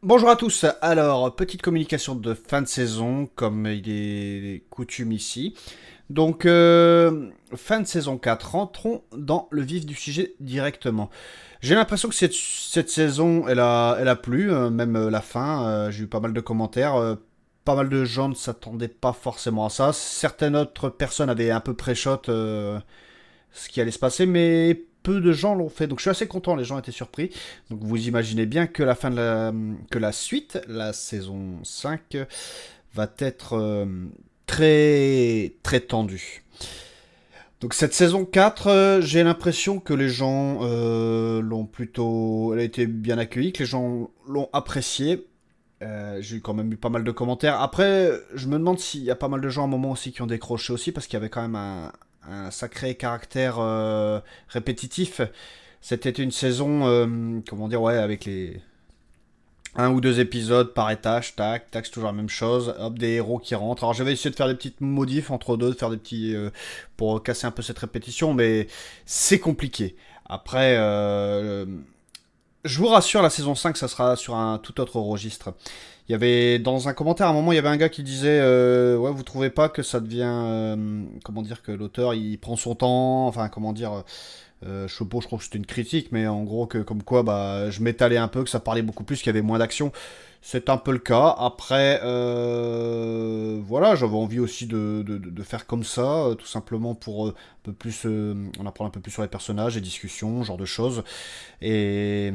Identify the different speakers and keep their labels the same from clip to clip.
Speaker 1: Bonjour à tous. Alors, petite communication de fin de saison, comme il est coutume ici. Donc, fin de saison 4. Rentrons dans le vif du sujet directement. J'ai l'impression que cette saison, elle a plu, même la fin. J'ai eu pas mal de commentaires. Pas mal de gens ne s'attendaient pas forcément à ça. Certaines autres personnes avaient un peu pré-shot ce qui allait se passer, mais peu de gens l'ont fait. Donc je suis assez content, les gens étaient surpris. Donc vous imaginez bien que la suite, la saison 5, va être très très tendue. Donc cette saison 4, j'ai l'impression que les gens l'ont plutôt... Elle a été bien accueillie, que les gens l'ont appréciée. J'ai quand même eu pas mal de commentaires. Après, je me demande s'il y a pas mal de gens à un moment aussi qui ont décroché aussi, parce qu'il y avait quand même un sacré caractère répétitif. C'était une saison, comment dire, ouais, avec les un ou deux épisodes par étage, tac, tac, c'est toujours la même chose. Hop, des héros qui rentrent. Alors j'avais essayé de faire des petites modifs entre deux, de faire des petits pour casser un peu cette répétition, mais c'est compliqué. Après, je vous rassure, la saison 5, ça sera sur un tout autre registre. Il y avait, dans un commentaire, à un moment, il y avait un gars qui disait ouais, vous trouvez pas que ça devient. Comment dire, que l'auteur, il prend son temps. Enfin, comment dire. Je sais pas, je crois que c'était une critique, mais en gros, que comme quoi, bah, je m'étalais un peu, que ça parlait beaucoup plus, qu'il y avait moins d'action. C'est un peu le cas. Après, voilà, j'avais envie aussi de faire comme ça, tout simplement pour un peu plus, en apprendre un peu plus sur les personnages, les discussions, ce genre de choses. Et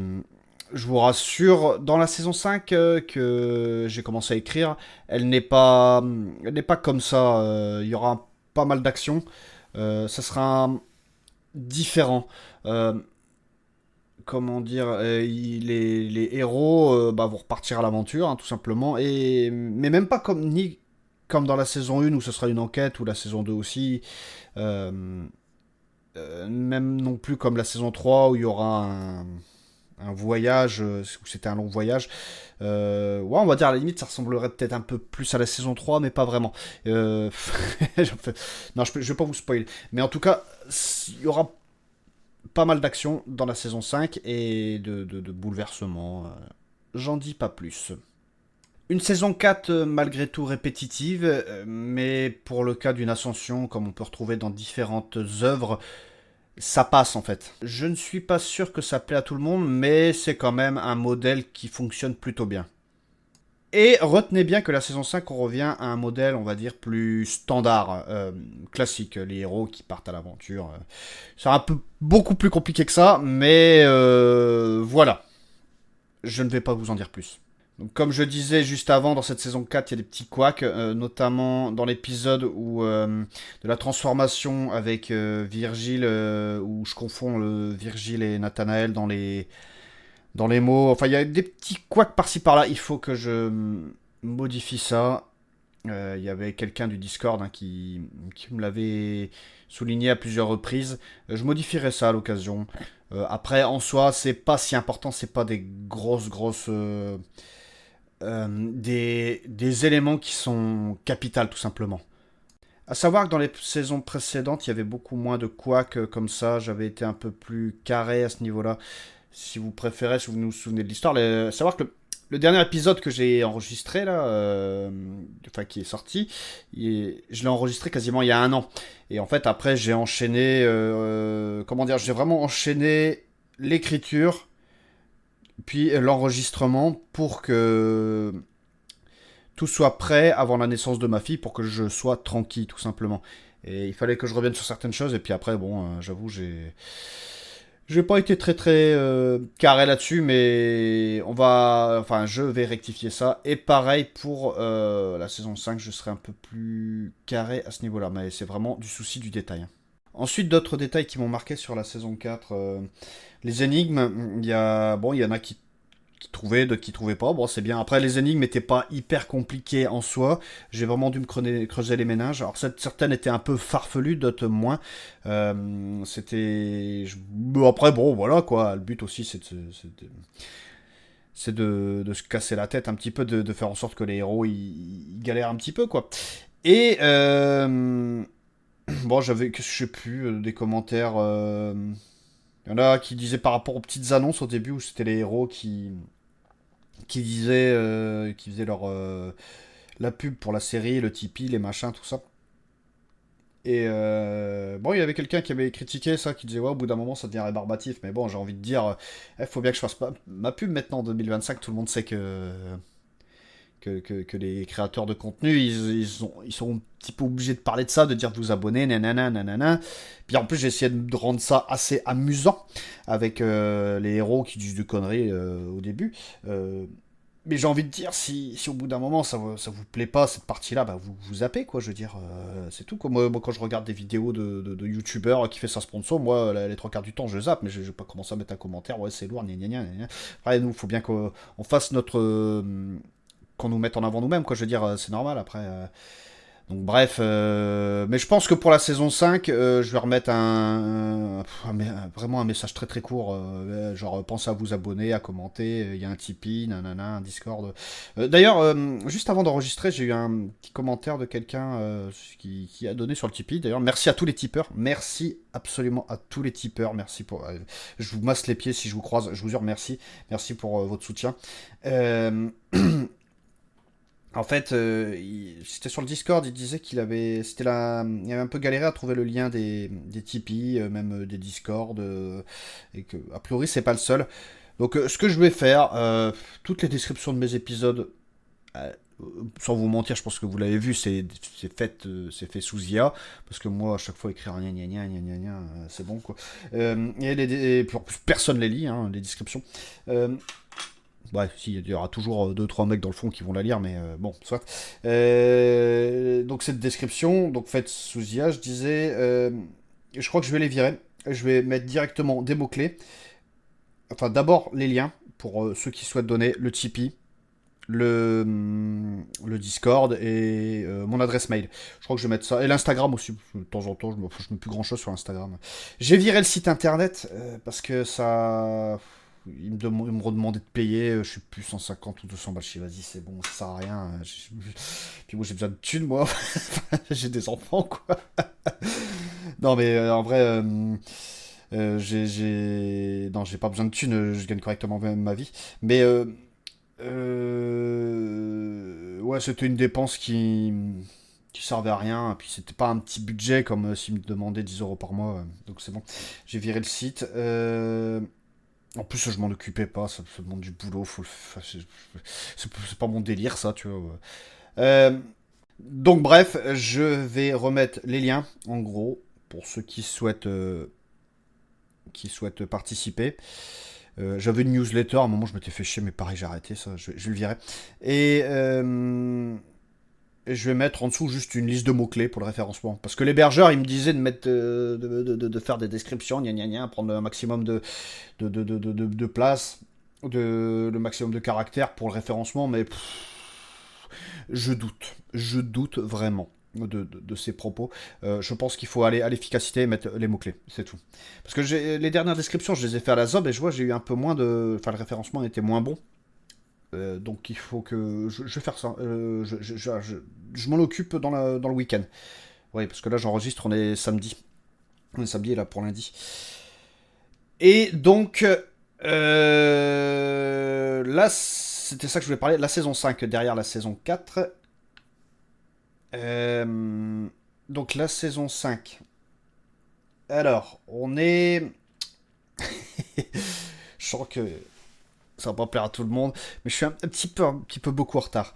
Speaker 1: je vous rassure, dans la saison 5 que j'ai commencé à écrire, elle n'est pas comme ça. Il y aura pas mal d'actions. Ça sera différent. Euh, Comment dire, les héros bah, vont repartir à l'aventure, hein, tout simplement. Mais même pas comme, ni comme dans la saison 1 où ce sera une enquête, ou la saison 2 aussi. Euh, Même non plus comme la saison 3 où il y aura un voyage, où c'était un long voyage. Ouais, on va dire à la limite, ça ressemblerait peut-être un peu plus à la saison 3 mais pas vraiment. Non, je vais pas vous spoiler. Mais en tout cas, il y aura pas mal d'actions dans la saison 5 et de bouleversements. J'en dis pas plus. Une saison 4 malgré tout répétitive, mais pour le cas d'une ascension, comme on peut retrouver dans différentes œuvres, ça passe en fait. Je ne suis pas sûr que ça plaît à tout le monde, mais c'est quand même un modèle qui fonctionne plutôt bien. Et retenez bien que la saison 5, on revient à un modèle, on va dire, plus standard, classique. Les héros qui partent à l'aventure. C'est un peu beaucoup plus compliqué que ça, mais voilà. Je ne vais pas vous en dire plus. Donc, comme je disais juste avant, dans cette saison 4, il y a des petits couacs, notamment dans l'épisode où de la transformation avec Virgile, où je confonds Virgile et Nathanaël dans les mots. Enfin, il y a des petits couacs par-ci par-là. Il faut que je modifie ça. Il y avait quelqu'un du Discord hein, qui me l'avait souligné à plusieurs reprises. Je modifierai ça à l'occasion. Après, en soi, c'est pas si important. C'est pas des grosses des éléments qui sont capitales tout simplement. À savoir que dans les saisons précédentes, il y avait beaucoup moins de couacs comme ça. J'avais été un peu plus carré à ce niveau-là. Si vous préférez, si vous nous souvenez de l'histoire, savoir que le dernier épisode que j'ai enregistré là, enfin qui est sorti, je l'ai enregistré quasiment il y a un an. Et en fait après j'ai enchaîné, comment dire, j'ai vraiment enchaîné l'écriture puis l'enregistrement pour que tout soit prêt avant la naissance de ma fille pour que je sois tranquille tout simplement. Et il fallait que je revienne sur certaines choses et puis après bon, j'avoue j'ai pas été très carré là-dessus, mais enfin, je vais rectifier ça. Et pareil pour la saison 5, je serai un peu plus carré à ce niveau-là, mais c'est vraiment du souci du détail. Ensuite, d'autres détails qui m'ont marqué sur la saison 4, les énigmes, bon, il y en a qui trouvaient, d'autres qui trouvaient pas. Bon, c'est bien. Après, les énigmes n'étaient pas hyper compliquées en soi. J'ai vraiment dû creuser les méninges. Alors, certaines étaient un peu farfelues, d'autres moins. Bon, après, bon, voilà, quoi. Le but aussi, c'est de se casser la tête un petit peu, de faire en sorte que les héros, ils galèrent un petit peu, quoi. Et, bon, j'avais, que je sais plus, des commentaires... il y en a qui disaient par rapport aux petites annonces au début où c'était les héros qui faisaient leur la pub pour la série, le Tipeee, les machins, tout ça. Et bon, il y avait quelqu'un qui avait critiqué ça, qui disait ouais, au bout d'un moment ça devient rébarbatif. Mais bon, j'ai envie de dire, il faut bien que je fasse pas ma pub maintenant en 2025. Tout le monde sait que les créateurs de contenu, ils sont un petit peu obligés de parler de ça, de dire de vous abonner, nanana, nanana. Puis en plus, j'ai essayé de rendre ça assez amusant avec les héros qui disent de conneries au début. Mais j'ai envie de dire, si au bout d'un moment ça vous plaît pas cette partie-là, bah vous zappez quoi, je veux dire, c'est tout. Comme moi, quand je regarde des vidéos de youtubeurs qui fait ça sponsor, moi les trois quarts du temps je zappe, mais je vais pas commencer à mettre un commentaire, ouais c'est lourd, gna gna gna gna. Après nous, faut bien qu'on fasse notre qu'on nous mette en avant nous-mêmes, quoi. Je veux dire, c'est normal après. Donc bref, mais je pense que pour la saison 5, je vais remettre vraiment un message très très court, genre pensez à vous abonner, à commenter, il y a un Tipeee, nanana, un Discord. D'ailleurs, juste avant d'enregistrer, j'ai eu un petit commentaire de quelqu'un qui a donné sur le Tipeee. D'ailleurs, merci à tous les tipeurs, merci absolument à tous les tipeurs, merci pour... je vous masse les pieds si je vous croise, je vous jure merci, merci pour votre soutien. En fait, c'était sur le Discord, il disait il avait un peu galéré à trouver le lien des Tipeee, même des Discord, et que, a priori, c'est pas le seul. Donc, ce que je vais faire, toutes les descriptions de mes épisodes, euh, sans vous mentir, je pense que vous l'avez vu, c'est fait sous IA, parce que moi, à chaque fois, écrire gna gna gna gna gna gna, c'est bon, quoi. Puis en plus, personne les lit, hein, les descriptions. Ouais, si, il y aura toujours deux trois mecs dans le fond qui vont la lire, mais bon, soit. Donc cette description, donc faite sous IA, je disais, je crois que je vais les virer. Je vais mettre directement des mots-clés. Enfin, d'abord les liens, pour ceux qui souhaitent donner le Tipeee, le Discord et mon adresse mail. Je crois que je vais mettre ça. Et l'Instagram aussi, de temps en temps, je mets plus grand chose sur Instagram. J'ai viré le site internet parce que ça. Il me redemandait de payer, je sais plus, 150 ou 200 balles. Je dis, vas-y, c'est bon, ça sert à rien. Puis moi, j'ai besoin de thunes, moi. J'ai des enfants, quoi. Non, mais en vrai, non, j'ai pas besoin de thunes, je gagne correctement ma vie. Mais ouais, c'était une dépense qui servait à rien. Et puis c'était pas un petit budget comme s'il me demandait 10 euros par mois. Donc c'est bon, j'ai viré le site. En plus, je m'en occupais pas, ça demande du boulot. Enfin, c'est pas mon délire, ça, tu vois. Ouais. Donc bref, je vais remettre les liens, en gros, pour ceux qui souhaitent participer. J'avais une newsletter, à un moment je m'étais fait chier, mais pareil j'ai arrêté ça, je le virais. Et je vais mettre en dessous juste une liste de mots-clés pour le référencement. Parce que l'hébergeur, il me disait de mettre de faire des descriptions, gna gna gna, prendre un maximum de place, le maximum de caractères pour le référencement, mais je doute vraiment de ces propos. Je pense qu'il faut aller à l'efficacité et mettre les mots-clés, c'est tout. Parce que les dernières descriptions, je les ai fait à la zob et je vois j'ai eu un peu moins de... Enfin, le référencement était moins bon. Donc il faut que... Je vais faire ça. Je m'en occupe dans le week-end. Oui, parce que là j'enregistre, on est samedi. On est samedi là pour lundi. Et donc... là, c'était ça que je voulais parler. La saison 5 derrière la saison 4. Donc la saison 5. Alors, on est... Je sens que ça va pas plaire à tout le monde, mais je suis un petit peu beaucoup en retard.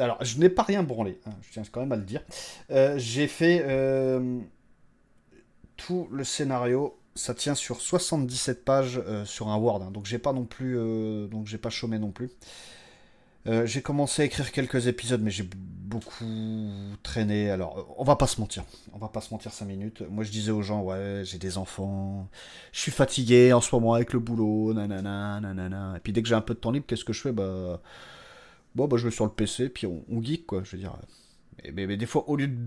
Speaker 1: Alors, je n'ai pas rien branlé, hein, je tiens quand même à le dire. J'ai fait tout le scénario, ça tient sur 77 pages sur un Word, hein, donc j'ai pas non plus, donc j'ai pas chômé non plus. J'ai commencé à écrire quelques épisodes, mais j'ai beaucoup traîné. Alors, on va pas se mentir. On va pas se mentir 5 minutes. Moi, je disais aux gens, ouais, j'ai des enfants. Je suis fatigué en ce moment avec le boulot, nanana, nanana. Et puis, dès que j'ai un peu de temps libre, qu'est-ce que je fais? Bah, bon, bah, je vais sur le PC, puis on geek, quoi. Je veux dire. Mais des fois, au lieu de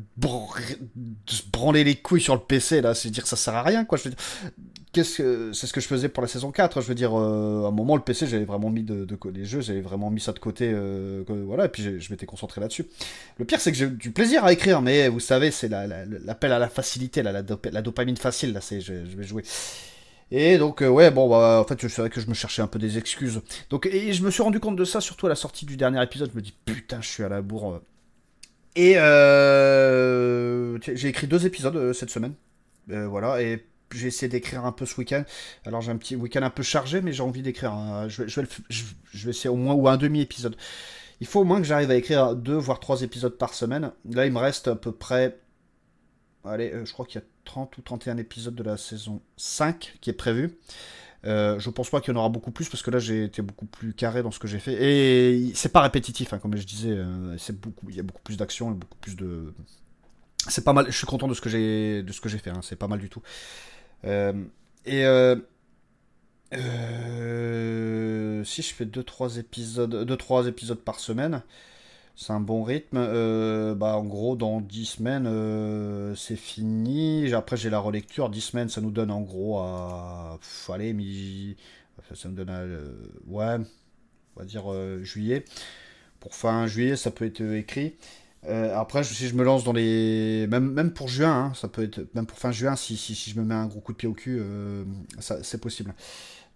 Speaker 1: se branler les couilles sur le PC, là, c'est dire que ça sert à rien, quoi. Je veux dire, c'est ce que je faisais pour la saison 4. Je veux dire, à un moment, le PC, j'avais vraiment mis les jeux, j'avais vraiment mis ça de côté. Voilà, et puis je m'étais concentré là-dessus. Le pire, c'est que j'ai du plaisir à écrire, mais vous savez, c'est l'appel à la facilité, là, la dopamine facile, là, je vais jouer. Et donc, ouais, bon, bah, en fait, je savais que je me cherchais un peu des excuses. Donc, et je me suis rendu compte de ça, surtout à la sortie du dernier épisode. Je me dis, putain, je suis à la bourre. Et tiens, j'ai écrit 2 épisodes cette semaine. Voilà, et j'ai essayé d'écrire un peu ce week-end. Alors, j'ai un petit week-end un peu chargé, mais j'ai envie d'écrire. Je vais essayer au moins ou un demi-épisode. Il faut au moins que j'arrive à écrire 2 voire 3 épisodes par semaine. Là, il me reste à peu près. Allez, je crois qu'il y a 30 ou 31 épisodes de la saison 5 qui est prévu. Je pense pas qu'il y en aura beaucoup plus parce que là j'ai été beaucoup plus carré dans ce que j'ai fait et c'est pas répétitif, hein, comme je disais, il y a beaucoup plus d'action et beaucoup plus de. C'est pas mal. Je suis content de ce que j'ai fait. Hein, c'est pas mal du tout. Euh, et si je fais deux trois épisodes par semaine, c'est un bon rythme. Bah, en gros, dans 10 semaines, c'est fini. Après, j'ai la relecture. 10 semaines, ça nous donne en gros à. Allez, ça nous donne à. Ouais, on va dire juillet. Pour fin juillet, ça peut être écrit. Après, si je me lance dans les. Même pour juin, hein, ça peut être. Même pour fin juin, si je me mets un gros coup de pied au cul, c'est possible.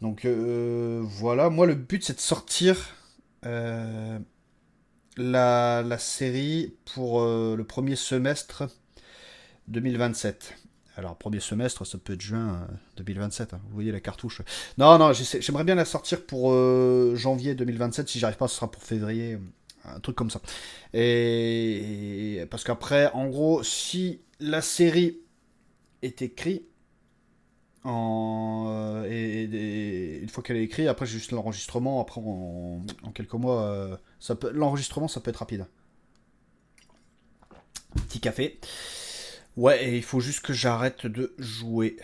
Speaker 1: Donc voilà, moi le but c'est de sortir. euh, la série pour le premier semestre 2027. Alors, premier semestre, ça peut être juin 2027, hein. Vous voyez la cartouche. Non, non, j'aimerais bien la sortir pour janvier 2027. Si j'arrive pas, ce sera pour février. Un truc comme ça. Parce qu'après, en gros, si la série est écrite, une fois qu'elle est écrite, après, j'ai juste l'enregistrement. Après, en quelques mois, l'enregistrement, ça peut être rapide. Petit café. Ouais, et il faut juste que j'arrête de jouer.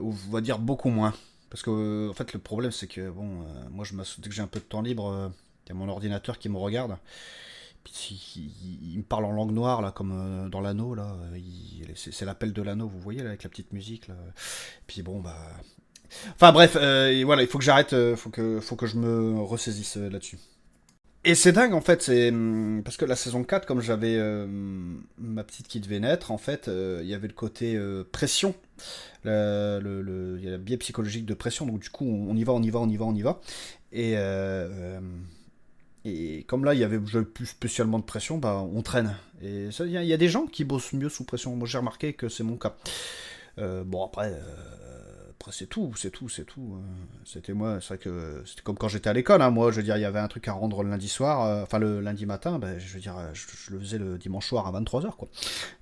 Speaker 1: Ou on va dire beaucoup moins. Parce que, en fait, le problème, c'est que, bon, moi, dès que j'ai un peu de temps libre, il y a mon ordinateur qui me regarde. Puis, il me parle en langue noire, là, comme dans l'anneau, là. C'est l'appel de l'anneau, vous voyez, là, avec la petite musique, là. Puis, bon, bah. Enfin, bref, et voilà, il faut que j'arrête, faut que je me ressaisisse là-dessus. Et c'est dingue en fait, parce que la saison 4, comme j'avais ma petite qui devait naître, en fait, il y avait le côté pression. Il y a le biais psychologique de pression, donc du coup, on y va, on y va, on y va, on y va. Et, et comme là, il y avait plus spécialement de pression, bah, on traîne. Et il y a des gens qui bossent mieux sous pression. Moi, j'ai remarqué que c'est mon cas. Bon, après, c'est tout, c'est tout, c'est tout. C'était moi, c'est vrai que c'était comme quand j'étais à l'école, hein. Moi, je veux dire, il y avait un truc à rendre le lundi soir, enfin le lundi matin, ben, je veux dire, je le faisais le dimanche soir à 23h, quoi.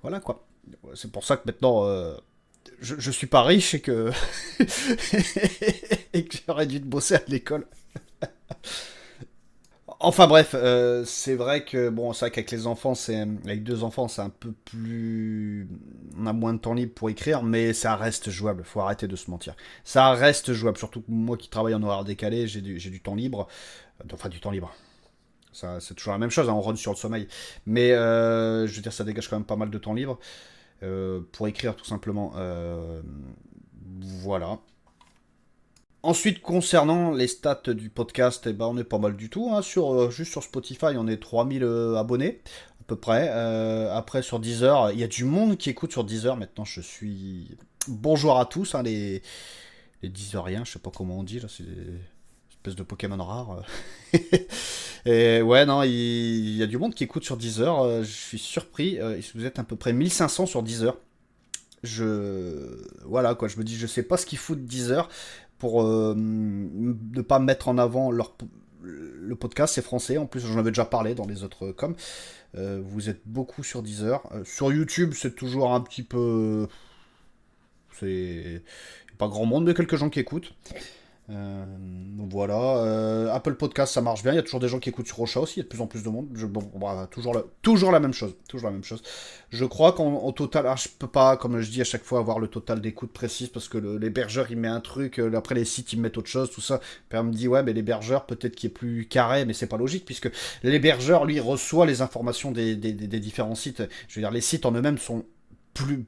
Speaker 1: Voilà, quoi. C'est pour ça que maintenant, je suis pas riche et que, et que j'aurais dû bosser à l'école. Enfin bref, c'est vrai que bon, c'est vrai qu'avec les enfants, avec 2 enfants, c'est un peu plus, on a moins de temps libre pour écrire, mais ça reste jouable. Faut arrêter de se mentir. Ça reste jouable, surtout que moi qui travaille en horaire décalé, j'ai du temps libre, enfin du temps libre. Ça, c'est toujours la même chose, hein, on run sur le sommeil. Mais je veux dire, ça dégage quand même pas mal de temps libre pour écrire tout simplement. Voilà. Ensuite, concernant les stats du podcast, eh ben, on est pas mal du tout, hein. Juste sur Spotify, on est 3000 abonnés, à peu près. Après, sur Deezer, il y a du monde qui écoute sur Deezer. Maintenant, je suis. Bonjour à tous, hein, les Deezeriens, je sais pas comment on dit, là, c'est des espèces de Pokémon rares. Et ouais, non, il y a du monde qui écoute sur Deezer. Je suis surpris. Vous êtes à peu près 1500 sur Deezer. Voilà quoi, je me dis, je sais pas ce qu'ils foutent Deezer pour ne pas mettre en avant le podcast, c'est français, en plus j'en avais déjà parlé dans les autres coms. Vous êtes beaucoup sur Deezer. Sur YouTube, c'est toujours un petit peu. C'est pas grand monde, mais quelques gens qui écoutent. Donc voilà. Apple Podcast, ça marche bien. Il y a toujours des gens qui écoutent sur Ocha aussi. Il y a de plus en plus de monde. Bon, bah, toujours la même chose. Toujours la même chose. Je crois qu'au total, alors je peux pas, comme je dis à chaque fois, avoir le total d'écoute précise parce que l'hébergeur il met un truc, après les sites ils mettent autre chose, tout ça. Puis on me dit ouais, mais l'hébergeur peut-être qu'il est plus carré, mais c'est pas logique puisque l'hébergeur lui reçoit les informations des différents sites. Je veux dire, les sites en eux-mêmes sont plus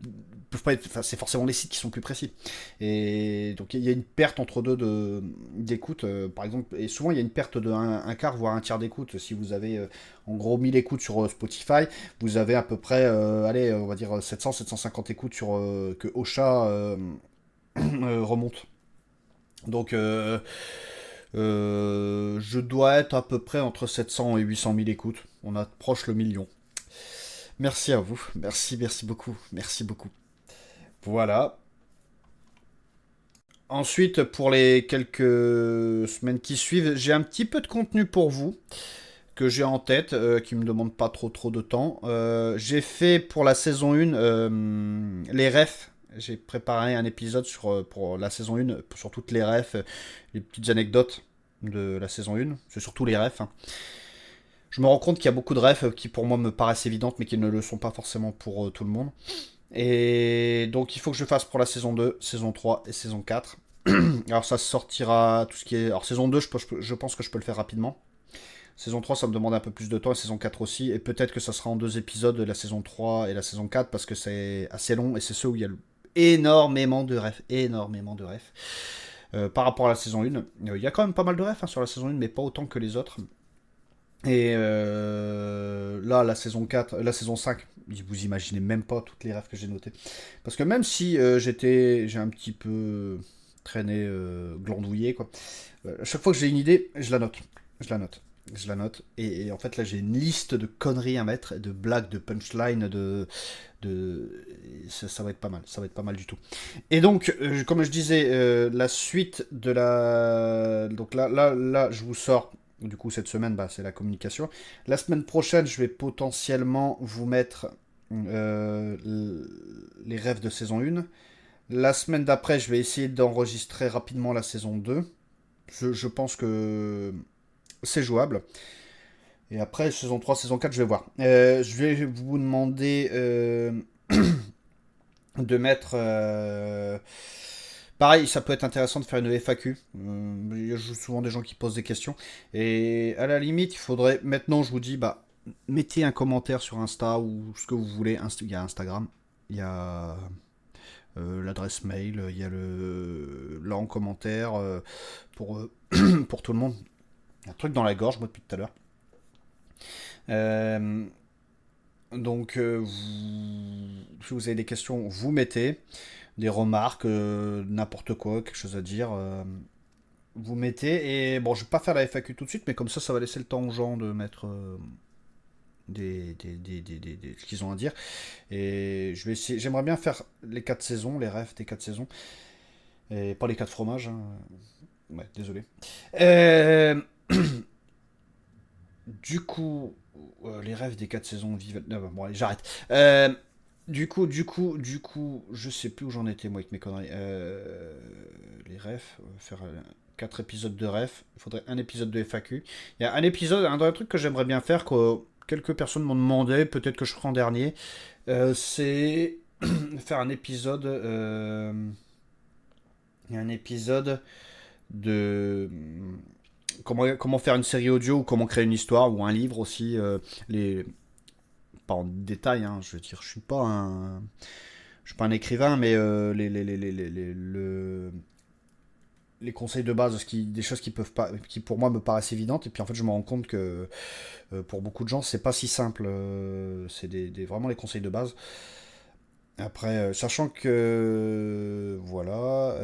Speaker 1: peuvent pas être, enfin, c'est forcément les sites qui sont plus précis. Et donc il y a une perte entre deux d'écoute, par exemple, et souvent il y a une perte de un quart, voire un tiers d'écoute. Si vous avez en gros 1000 écoutes sur Spotify, vous avez à peu près, allez, on va dire 700-750 écoutes que Ocha remonte. Donc, je dois être à peu près entre 700 et 800 000 écoutes. On approche le million. Merci à vous. Merci, merci beaucoup. Merci beaucoup. Voilà. Ensuite, pour les quelques semaines qui suivent, j'ai un petit peu de contenu pour vous que j'ai en tête, qui me demande pas trop de temps. J'ai fait pour la saison 1 les refs. J'ai préparé un épisode pour la saison 1, sur toutes les refs, les petites anecdotes de la saison 1. C'est surtout les refs, hein. Je me rends compte qu'il y a beaucoup de refs qui pour moi me paraissent évidentes, mais qui ne le sont pas forcément pour tout le monde. Et donc il faut que je fasse pour la saison 2, saison 3 et saison 4. Alors ça sortira tout ce qui est... Alors saison 2, je pense que je peux le faire rapidement. Saison 3, ça me demande un peu plus de temps, et saison 4 aussi. Et peut-être que ça sera en 2 épisodes, la saison 3 et la saison 4, parce que c'est assez long, et c'est ceux où il y a énormément de refs. Énormément de refs. Par rapport à la saison 1, il y a quand même pas mal de refs, hein, sur la saison 1, mais pas autant que les autres. Et là, la saison 4, la saison 5, vous imaginez même pas toutes les rêves que j'ai notées. Parce que même si j'ai un petit peu traîné, glandouillé, quoi. À chaque fois que j'ai une idée, je la note. Je la note. Je la note. Et en fait, là, j'ai une liste de conneries à mettre, de blagues, de punchlines, de... Ça va être pas mal. Ça va être pas mal du tout. Et donc, comme je disais, la suite de la... Donc là, je vous sors... Du coup, cette semaine, bah, c'est la communication. La semaine prochaine, je vais potentiellement vous mettre euh, les rêves de saison 1. La semaine d'après, je vais essayer d'enregistrer rapidement la saison 2. Je pense que c'est jouable. Et après, saison 3, saison 4, je vais voir. Je vais vous demander de mettre... pareil, ça peut être intéressant de faire une FAQ. Il y a souvent des gens qui posent des questions. Et à la limite, il faudrait... Maintenant, je vous dis, bah, mettez un commentaire sur Insta ou ce que vous voulez. Il y a Instagram, il y a l'adresse mail, il y a là en commentaire, pour tout le monde. Un truc dans la gorge, moi, depuis tout à l'heure. Euh, donc, si vous avez des questions, vous mettez des remarques, n'importe quoi, quelque chose à dire. Vous mettez. Et bon, je vais pas faire la FAQ tout de suite, mais comme ça va laisser le temps aux gens de mettre ce qu'ils ont à dire. Et je vais essayer. J'aimerais bien faire les 4 saisons, les refs des 4 saisons. Et pas les 4 fromages, hein. Ouais, désolé. Euh, Du coup, les rêves des 4 saisons vivent. Non, bon, allez, j'arrête. Du coup, je sais plus où j'en étais, moi, avec mes conneries. Les rêves, faire 4 épisodes de rêves. Il faudrait un épisode de FAQ. Il y a un épisode, un truc que j'aimerais bien faire, que quelques personnes m'ont demandé, peut-être que je ferai en dernier, c'est faire un épisode de comment faire une série audio ou comment créer une histoire ou un livre aussi, les pas en détail, hein, je veux dire, je suis pas un écrivain, mais les conseils de base, des choses qui peuvent pas, qui pour moi me paraissent évidentes, et puis en fait je me rends compte que pour beaucoup de gens c'est pas si simple, c'est vraiment les conseils de base. Après, sachant que voilà,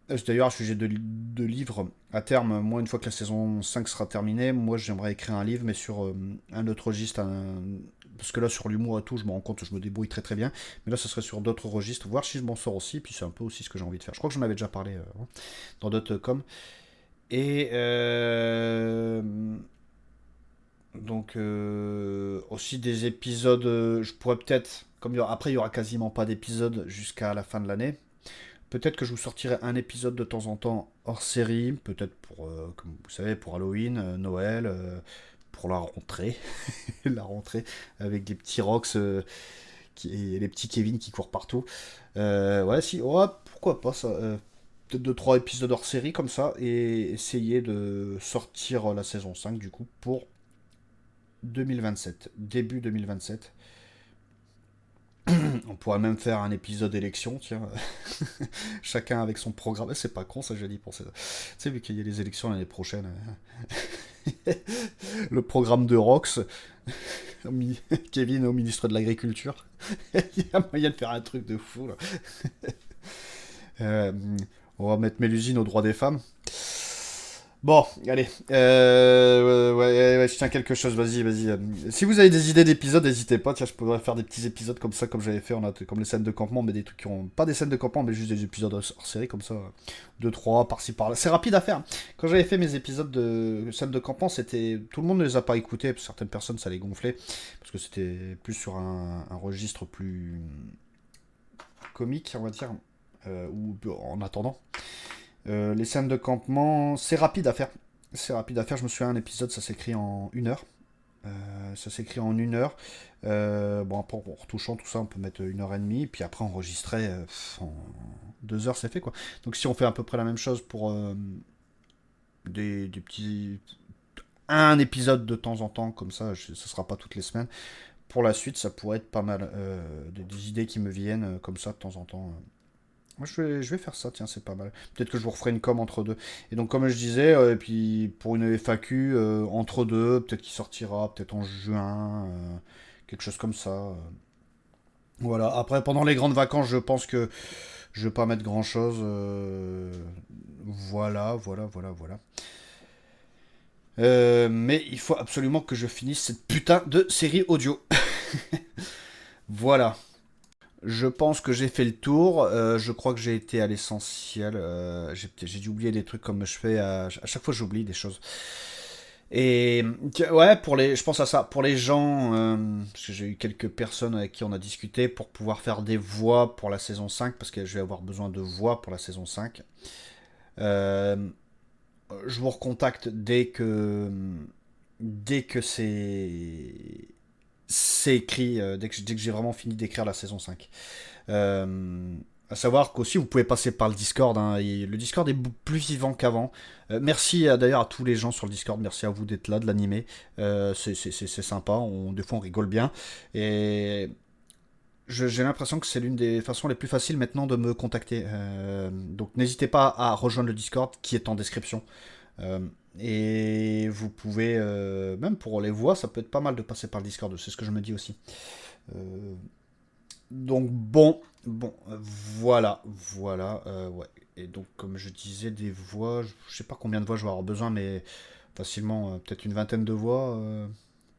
Speaker 1: c'est d'ailleurs un sujet de livre. À terme, moi, une fois que la saison 5 sera terminée, moi, j'aimerais écrire un livre, mais sur un autre registre. Parce que là, sur l'humour et tout, je me rends compte que je me débrouille très très bien. Mais là, ce serait sur d'autres registres, voir si je m'en sors aussi. Puis c'est un peu aussi ce que j'ai envie de faire. Je crois que j'en avais déjà parlé dans d'autres com. Et donc, aussi des épisodes. Je pourrais peut-être. Après, il y aura quasiment pas d'épisodes jusqu'à la fin de l'année. Peut-être que je vous sortirai un épisode de temps en temps hors série, peut-être pour, comme vous savez, pour Halloween, Noël, pour la rentrée, la rentrée avec des petits Rox, et les petits Kevin qui courent partout. Ouais, si, ouais, pourquoi pas ça. Peut-être 2-3 épisodes hors série comme ça et essayer de sortir la saison 5 du coup pour 2027, début 2027. On pourrait même faire un épisode élection, tiens. Chacun avec son programme. C'est pas con ça, je dis pour ça. Tu sais, vu qu'il y a les élections l'année prochaine, le programme de Rox, Kevin au ministre de l'Agriculture. Il y a moyen de faire un truc de fou là. Euh, On va mettre Mélusine au droit des femmes. Bon, allez. Ouais, je tiens quelque chose, vas-y. Si vous avez des idées d'épisodes, n'hésitez pas. Tiens, je pourrais faire des petits épisodes comme ça, comme j'avais fait. On a comme les scènes de campement, mais des trucs qui ont pas des scènes de campement, mais juste des épisodes hors série comme ça. 2, 3, par-ci, par-là. C'est rapide à faire. Quand j'avais fait mes épisodes de scènes de campement, c'était. Tout le monde ne les a pas écoutés. Certaines personnes, ça les gonflait. Parce que c'était plus sur un registre plus comique, on va dire. Ou en attendant. Les scènes de campement, c'est rapide à faire. C'est rapide à faire. Je me souviens, un épisode, ça s'écrit en 1 heure. Ça s'écrit en 1 heure. Bon, après, en retouchant tout ça, on peut mettre 1 heure et demie. Puis après, enregistrer en 2 heures, c'est fait quoi. Donc si on fait à peu près la même chose pour des petits. Un épisode de temps en temps, comme ça, ce sera pas toutes les semaines. Pour la suite, ça pourrait être pas mal. Des idées qui me viennent comme ça de temps en temps. Moi, je vais faire ça, tiens, c'est pas mal. Peut-être que je vous referai une com entre deux. Et donc, comme je disais, et puis pour une FAQ, entre deux, peut-être qu'il sortira, peut-être en juin, quelque chose comme ça. Voilà. Après, pendant les grandes vacances, je pense que je vais pas mettre grand-chose. Voilà. Mais il faut absolument que je finisse cette putain de série audio. Voilà. Je pense que j'ai fait le tour. Je crois que j'ai été à l'essentiel. J'ai dû oublier des trucs comme je fais. À chaque fois, j'oublie des choses. Et ouais, je pense à ça. Pour les gens, parce que j'ai eu quelques personnes avec qui on a discuté pour pouvoir faire des voix pour la saison 5, parce que je vais avoir besoin de voix pour la saison 5. Euh, je vous recontacte dès que c'est écrit, dès que j'ai vraiment fini d'écrire la saison 5. À savoir qu'aussi vous pouvez passer par le Discord, hein, et le Discord est plus vivant qu'avant. Merci d'ailleurs à tous les gens sur le Discord, merci à vous d'être là, de l'animer. C'est sympa, des fois on rigole bien. Et j'ai l'impression que c'est l'une des façons les plus faciles maintenant de me contacter. Donc n'hésitez pas à rejoindre le Discord qui est en description. Euh, et vous pouvez, même pour les voix, ça peut être pas mal de passer par le Discord, c'est ce que je me dis aussi. Euh, donc bon, voilà, ouais. Et donc comme je disais, des voix, je sais pas combien de voix je vais avoir besoin, mais facilement peut-être une vingtaine de voix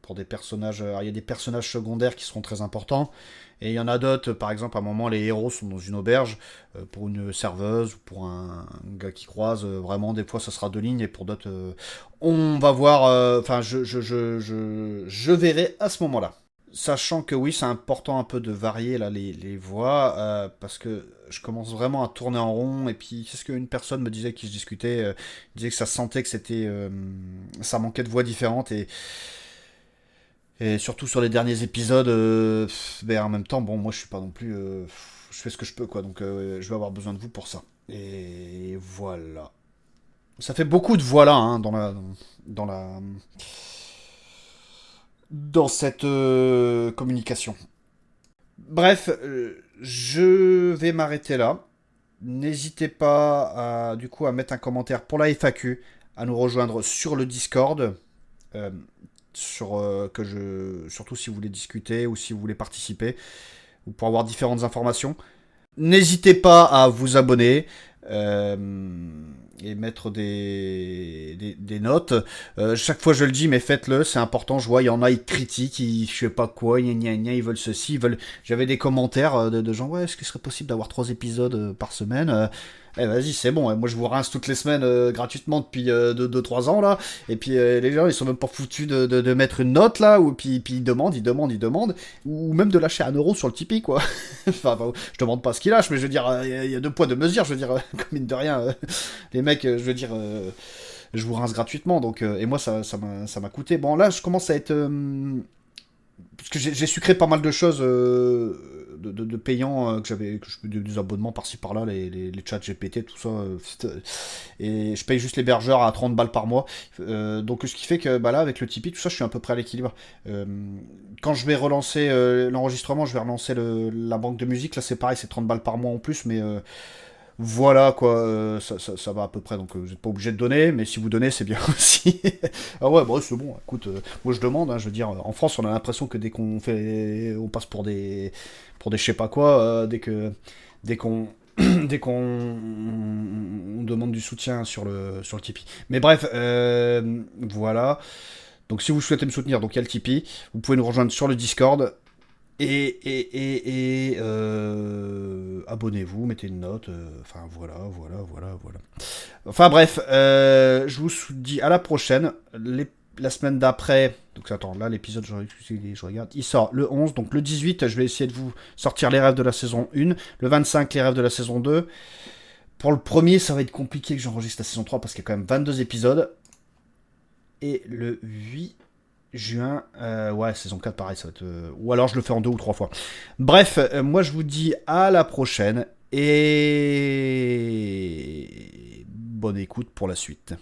Speaker 1: pour des personnages. Alors, il y a des personnages secondaires qui seront très importants, et il y en a d'autres. Par exemple, à un moment, les héros sont dans une auberge pour une serveuse ou pour un gars qui croise. Vraiment, des fois, ça sera 2 lignes, et pour d'autres, on va voir. Enfin, je verrai à ce moment-là. Sachant que oui, c'est important un peu de varier là les voix, parce que je commence vraiment à tourner en rond, et puis c'est ce qu'une personne me disait qui je discutais, disait que ça sentait que ça manquait de voix différentes, et surtout sur les derniers épisodes, mais en même temps, bon, moi je suis pas non plus, je fais ce que je peux quoi, donc je vais avoir besoin de vous pour ça. Et voilà. Ça fait beaucoup de voilà hein, dans cette communication. Bref, je vais m'arrêter là. N'hésitez pas du coup à mettre un commentaire pour la FAQ, à nous rejoindre sur le Discord, euh, surtout si vous voulez discuter ou si vous voulez participer, ou pour avoir différentes informations. N'hésitez pas à vous abonner euh, et mettre des notes. Chaque fois je le dis, mais faites-le, c'est important. Je vois, il y en a, ils critiquent, je sais pas quoi, ils veulent ceci, ils veulent. J'avais des commentaires de gens, ouais, est-ce qu'il serait possible d'avoir 3 épisodes par semaine vas-y, c'est bon. Moi, je vous rince toutes les semaines gratuitement depuis 2, 3 ans là. Et puis les gens, ils sont même pas foutus de mettre une note là. Ou puis ils demandent. Ou même de lâcher 1 euro sur le Tipeee quoi. Enfin, je demande pas ce qu'ils lâchent, mais je veux dire, il y a 2 poids 2 mesures. Je veux dire, comme mine de rien, les mecs, je veux dire, je vous rince gratuitement. Donc, et moi, ça m'a coûté. Bon, là, je commence à être parce que j'ai sucré pas mal de choses de payants des abonnements par-ci par-là, les chats GPT, tout ça. Et je paye juste l'hébergeur à 30 balles par mois. Donc ce qui fait que bah là, avec le Tipeee, tout ça, je suis à peu près à l'équilibre. Quand je vais relancer l'enregistrement, je vais relancer la banque de musique. Là, c'est pareil, c'est 30 balles par mois en plus, mais voilà quoi, ça va à peu près, donc vous n'êtes pas obligé de donner, mais si vous donnez, c'est bien aussi. Ah ouais, bon, c'est bon, écoute, moi je demande, hein, je veux dire, en France, on a l'impression que dès qu'on passe pour des je sais pas quoi, dès qu'on dès qu'on on demande du soutien sur le Tipeee. Mais bref, voilà. Donc si vous souhaitez me soutenir, donc il y a le Tipeee. Vous pouvez nous rejoindre sur le Discord. Abonnez-vous, mettez une note. Enfin voilà. Enfin bref, je vous dis à la prochaine. La semaine d'après, donc attends, là l'épisode, je regarde, il sort le 11, donc le 18, je vais essayer de vous sortir les rêves de la saison 1, le 25, les rêves de la saison 2. Pour le premier, ça va être compliqué que j'enregistre la saison 3 parce qu'il y a quand même 22 épisodes. Et le 8 juin, ouais, saison 4, pareil, ça va être... ou alors je le fais en 2 ou 3 fois. Bref, moi je vous dis à la prochaine et bonne écoute pour la suite.